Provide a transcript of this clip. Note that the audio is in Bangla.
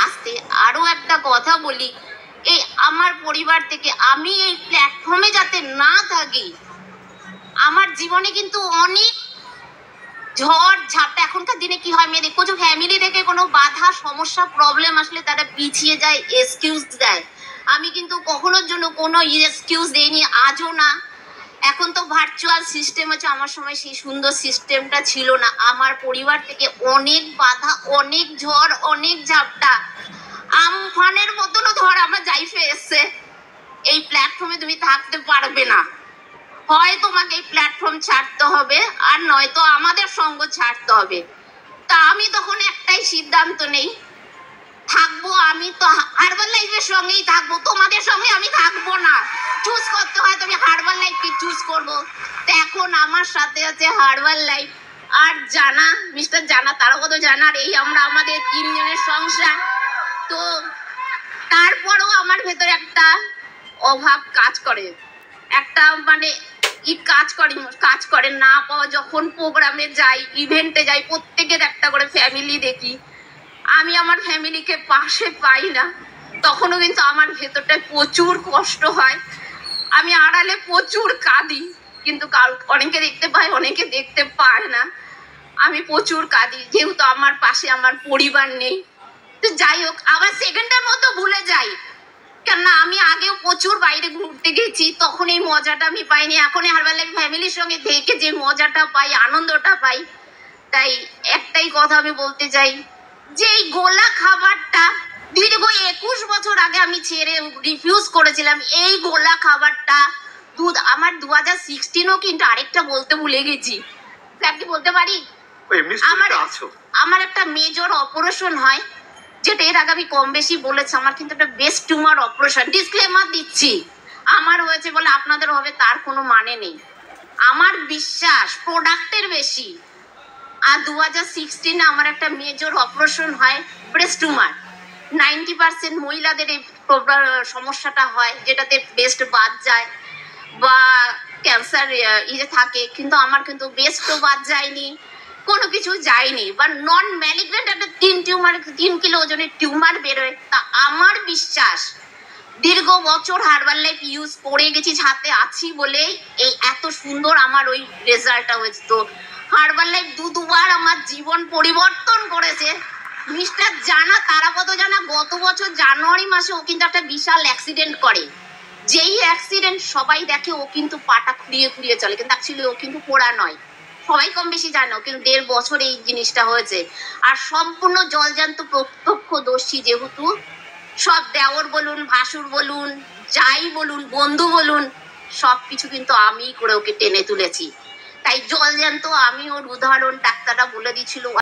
আসতে আরো একটা কথা বলি, এই আমার পরিবার থেকে আমি এই প্ল্যাটফর্মে যাতে না থাকি, আমার জীবনে কিন্তু অনেক ঝড় ঝাপটা। এখনকার দিনে কি হয়, মেয়ে দেখো যে ফ্যামিলি থেকে কোনো বাধা সমস্যা প্রবলেম আসলে তারা পিছিয়ে যায়, এক্সকিউজ দেয়। আমি কিন্তু কখনোর জন্য কোনো এক্সকিউজ দেইনি, আজও না। এখন তো ভার্চুয়াল সিস্টেম আছে, আমার সময় সেই সুন্দর সিস্টেমটা ছিল না। আমার পরিবার থেকে অনেক বাধা, অনেক ঝড়, অনেক ঝাপটা, আমফানের মতনও ধর আমার লাইফে এসছে। এই প্ল্যাটফর্মে তুমি থাকতে পারবে না, হয় তোমাকে এই প্ল্যাটফর্ম ছাড়তে হবে, আর নয়তো আমাদের সঙ্গ ছাড়তে হবে। তা আমি তখন একটাই সিদ্ধান্ত নেই, থাকবো আমি তো হার্বাল লাইফের সঙ্গেই থাকবো, তোমাদের সঙ্গে আমি থাকবো না। চুজ করতে হয় তুমি হার্বাল লাইফকে চুজ করবো। তো এখন আমার সাথে আছে হার্বাল লাইফ আর জানা, মিস্টার জানা, তারকত জানার, এই আমরা আমাদের 3 জনের সংসার। তো তারপরেও আমার ভেতরে একটা অভাব কাজ করে, একটা মানে কাজ করে না পাওয়া। যখন প্রোগ্রামে যাই, ইভেন্টে যাই, প্রত্যেকের একটা করে ফ্যামিলি দেখি, আমি আমার ফ্যামিলিকে পাশে পাই না, তখনও কিন্তু আমার ভেতরটায় প্রচুর কষ্ট হয়। আমি আড়ালে প্রচুর কাঁদি, কিন্তু অনেকে দেখতে পায়, অনেকে দেখতে পায় না। আমি প্রচুর কাঁদি, যেহেতু আমার পাশে আমার পরিবার নেই। তো যাই হোক, আবার সেকেন্ডের মতো ভুলে যাই, কেননা আমি আগেও প্রচুর বাইরে ঘুরতে গেছি, তখন এই মজাটা আমি পাইনি। এখন হার্বাল লাইফ ফ্যামিলির সঙ্গে থেকে যে মজাটা পাই, আনন্দটা পাই। তাই একটাই কথা আমি বলতে চাই, যে এই গোলা খাবারটা দীর্ঘ 21 বছর আগে আমি ছেড়ে রিফিউজ করেছিলাম। এই গোলা খাবারটা দুধ আমার 2016ও, কিন্তু আরেকটা বলতে ভুলে গেছি, কি বলতে পারি, আমার একটা মেজর অপারেশন হয়, যেটা এর আগে আমি কম বেশি বলেছি। আমার কিন্তু একটা বেস্ট টিউমার অপারেশন, ডিসক্লেমার দিচ্ছি, আমার হয়েছে বলে আপনাদের হবে তার কোনো মানে নেই। আমার বিশ্বাস প্রোডাক্টের বেশি। আর 2016 আমার একটা মেজর অপারেশন হয়, ব্রেস্ট টিউমার। 90% মহিলাদের এই সমস্যাটা হয়, যেটাতে ব্রেস্ট বাদ যায় বা ক্যান্সার থাকে, কিন্তু আমার কিন্তু ব্রেস্টও বাদ যায়নি, কোনো কিছু যায়নি, বা নন ম্যালিগন্যান্ট একটা 3 কিলো ওজনের টিউমার বেরোয়। তা আমার বিশ্বাস দীর্ঘ বছর হার্বাল লাইফ ইউজ করে গেছি, হাতে আছি বলে এই এত সুন্দর আমার ওই রেজাল্টটা হয়েছে। তো হার্বাল লাইফ দুবার আমার জীবন পরিবর্তন করেছে। মিস্টার জানা, তারাপদ জানা, গত বছর জানুয়ারি মাসে ও কিন্তু একটা বিশাল অ্যাক্সিডেন্ট করে। যেই অ্যাক্সিডেন্ট সবাই দেখে ও কিন্তু পাটা খুঁড়িয়ে চলে, কিন্তু অ্যাকচুয়ালি ও কিন্তু পোড়া নয়, সবাই কম বেশি জানো, কিন্তু 1.5 বছর এই জিনিসটা হয়েছে। আর সম্পূর্ণ জলজান্ত প্রত্যক্ষদর্শী, যেহেতু সব দেওর বলুন, ভাসুর বলুন, যাই বলুন, বন্ধু বলুন, সবকিছু কিন্তু আমি করে ওকে টেনে তুলেছি। তাই জলজান্ত আমি ওর উদাহরণ, ডাক্তাররা বলে দিয়েছিল।